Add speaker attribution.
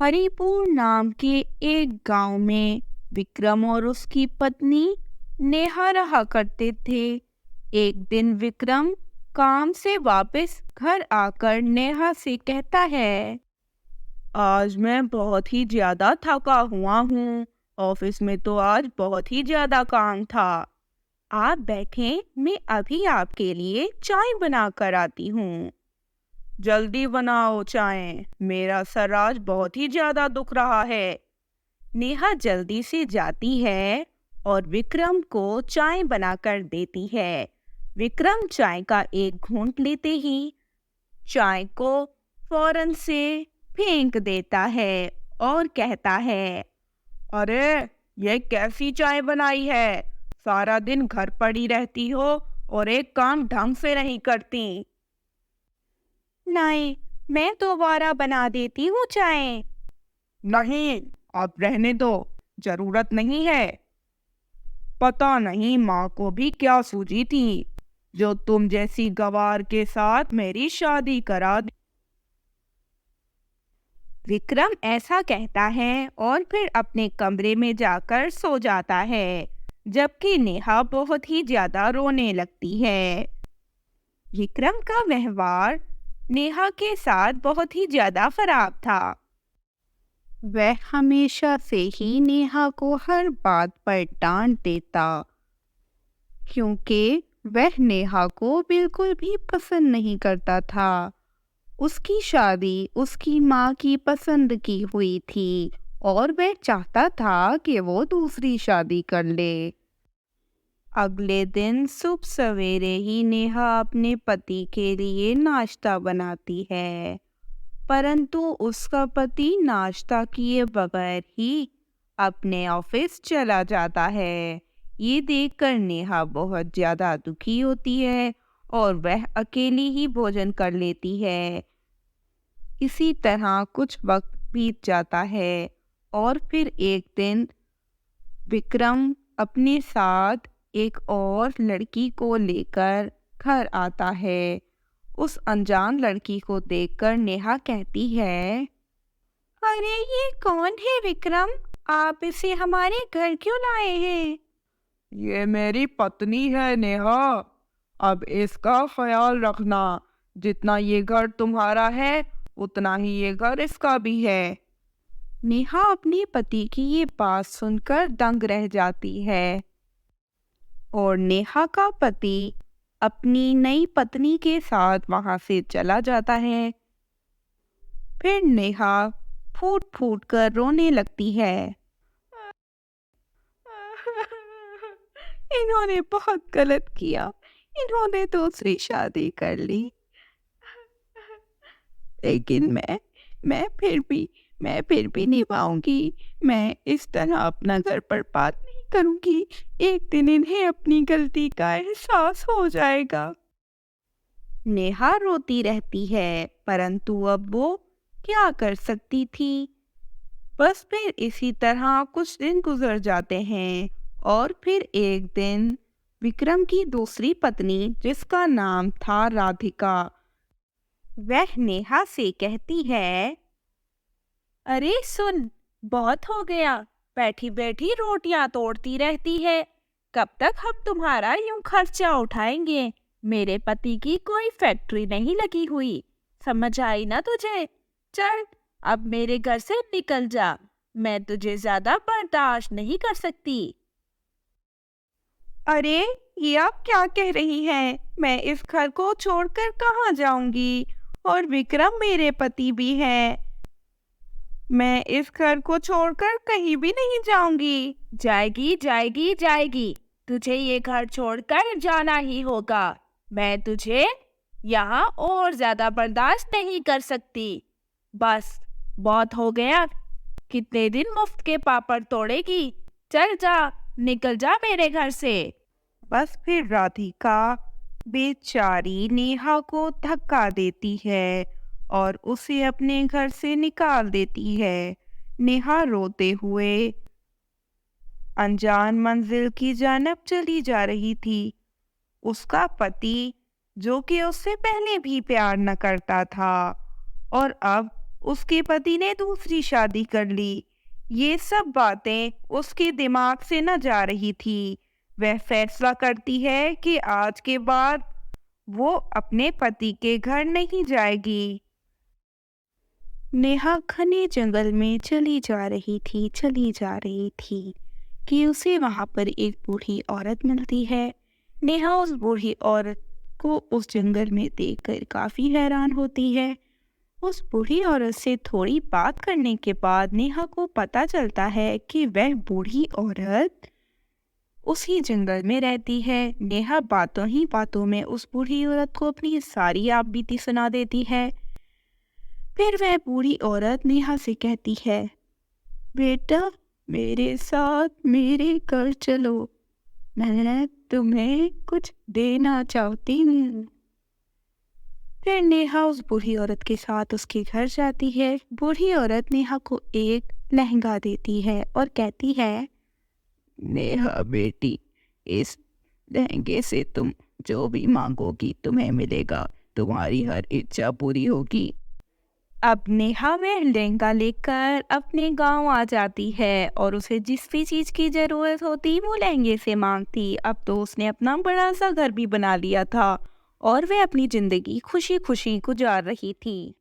Speaker 1: हरिपुर नाम के एक गांव में विक्रम और उसकी पत्नी नेहा रहा करते थे। एक दिन विक्रम काम से वापस घर आकर नेहा से कहता है, आज मैं बहुत ही ज्यादा थका हुआ हूँ। ऑफिस में तो आज बहुत ही ज्यादा काम था। आप बैठें, मैं अभी आपके लिए चाय बना कर आती हूँ। जल्दी बनाओ चाय, मेरा सर आज बहुत ही ज्यादा दुख रहा है। नेहा जल्दी से जाती है और विक्रम को चाय बनाकर देती है। विक्रम चाय का एक घूंट लेते ही चाय को फौरन से फेंक देता है और कहता है, अरे ये कैसी चाय बनाई है? सारा दिन घर पड़ी रहती हो और एक काम ढंग से नहीं करती। नहीं, मैं दोबारा बना देती हूँ चाय। नहीं, अब रहने दो, जरूरत नहीं है। पता नहीं माँ को भी क्या सूझी थी जो तुम जैसी गवार के साथ मेरी शादी करा दी। विक्रम ऐसा कहता है और फिर अपने कमरे में जाकर सो जाता है, जबकि नेहा बहुत ही ज्यादा रोने लगती है। विक्रम का व्यवहार नेहा के साथ बहुत ही ज्यादा खराब था। वह हमेशा से ही नेहा को हर बात पर डांट देता, क्योंकि वह नेहा को बिल्कुल भी पसंद नहीं करता था। उसकी शादी उसकी माँ की पसंद की हुई थी और वह चाहता था कि वो दूसरी शादी कर ले। अगले दिन सुबह सवेरे ही नेहा अपने पति के लिए नाश्ता बनाती है, परंतु उसका पति नाश्ता किए बगैर ही अपने ऑफिस चला जाता है। ये देखकर नेहा बहुत ज्यादा दुखी होती है और वह अकेली ही भोजन कर लेती है। इसी तरह कुछ वक्त बीत जाता है और फिर एक दिन विक्रम अपने साथ एक और लड़की को लेकर घर आता है। उस अनजान लड़की को देखकर नेहा कहती है, अरे ये कौन है विक्रम? आप इसे हमारे घर क्यों लाए हैं? ये मेरी पत्नी है नेहा। अब इसका ख्याल रखना। जितना ये घर तुम्हारा है उतना ही ये घर इसका भी है। नेहा अपने पति की ये बात सुनकर दंग रह जाती है और नेहा का पति अपनी नई पत्नी के साथ वहां से चला जाता है। फिर नेहा फूट फूट कर रोने लगती है। इन्होंने बहुत गलत किया, इन्होंने दूसरी शादी कर ली। लेकिन मैं फिर भी निभाऊंगी। मैं इस तरह अपना घर बर्बाद नहीं करूंगी। एक दिन इन्हें अपनी गलती का एहसास हो जाएगा। नेहा रोती रहती है, परंतु अब वो क्या कर सकती थी। बस फिर इसी तरह कुछ दिन गुजर जाते हैं और फिर एक दिन विक्रम की दूसरी पत्नी, जिसका नाम था राधिका, वह नेहा से कहती है, अरे सुन, बहुत हो गया, बैठी बैठी रोटियां तोड़ती रहती है। कब तक हम तुम्हारा यूं खर्चा उठाएंगे? मेरे पति की कोई फैक्ट्री नहीं लगी हुई, समझ आई ना तुझे? चल अब मेरे घर से निकल जा, मैं तुझे ज्यादा बर्दाश्त नहीं कर सकती। अरे ये आप क्या कह रही हैं? मैं इस घर को छोड़कर कहाँ जाऊंगी? और विक्रम मेरे पति भी हैं। मैं इस घर को छोड़कर कहीं भी नहीं जाऊंगी। जाएगी जाएगी जाएगी, तुझे ये घर छोड़कर जाना ही होगा। मैं तुझे यहाँ और ज्यादा बर्दाश्त नहीं कर सकती। बस बहुत हो गया, कितने दिन मुफ्त के पापड़ तोड़ेगी? चल जा, निकल जा मेरे घर से। बस फिर राधिका बेचारी नेहा को धक्का देती है और उसे अपने घर से निकाल देती है। नेहा रोते हुए अनजान मंजिल की जानब चली जा रही थी। उसका पति, जो कि उससे पहले भी प्यार न करता था और अब उसके पति ने दूसरी शादी कर ली। ये सब बातें उसके दिमाग से न जा रही थी। वह फैसला करती है कि आज के बाद वो अपने पति के घर नहीं जाएगी। नेहा घने जंगल में चली जा रही थी कि उसे वहां पर एक बूढ़ी औरत मिलती है। नेहा उस बूढ़ी औरत को उस जंगल में देखकर काफी हैरान होती है। उस बूढ़ी औरत से थोड़ी बात करने के बाद नेहा को पता चलता है कि वह बूढ़ी औरत उसी जंगल में रहती है। नेहा बातों ही बातों में उस बूढ़ी औरत को अपनी सारी आप बीती सुना देती है। फिर वह बूढ़ी औरत नेहा से कहती है, बेटा, मेरे साथ मेरे घर चलो, मैं तुम्हें कुछ देना चाहती हूँ। फिर नेहा उस बूढ़ी औरत के साथ उसके घर जाती है। बूढ़ी औरत नेहा को एक लहंगा देती है और कहती है, नेहा बेटी, इस लहंगे से तुम जो भी मांगोगी तुम्हें मिलेगा, तुम्हारी हर इच्छा पूरी होगी। अब नेहा वह लहंगा लेकर अपने गांव आ जाती है और उसे जिस भी चीज की जरूरत होती वो लहंगे से मांगती। अब तो उसने अपना बड़ा सा घर भी बना लिया था और वह अपनी जिंदगी खुशी खुशी गुजार रही थी।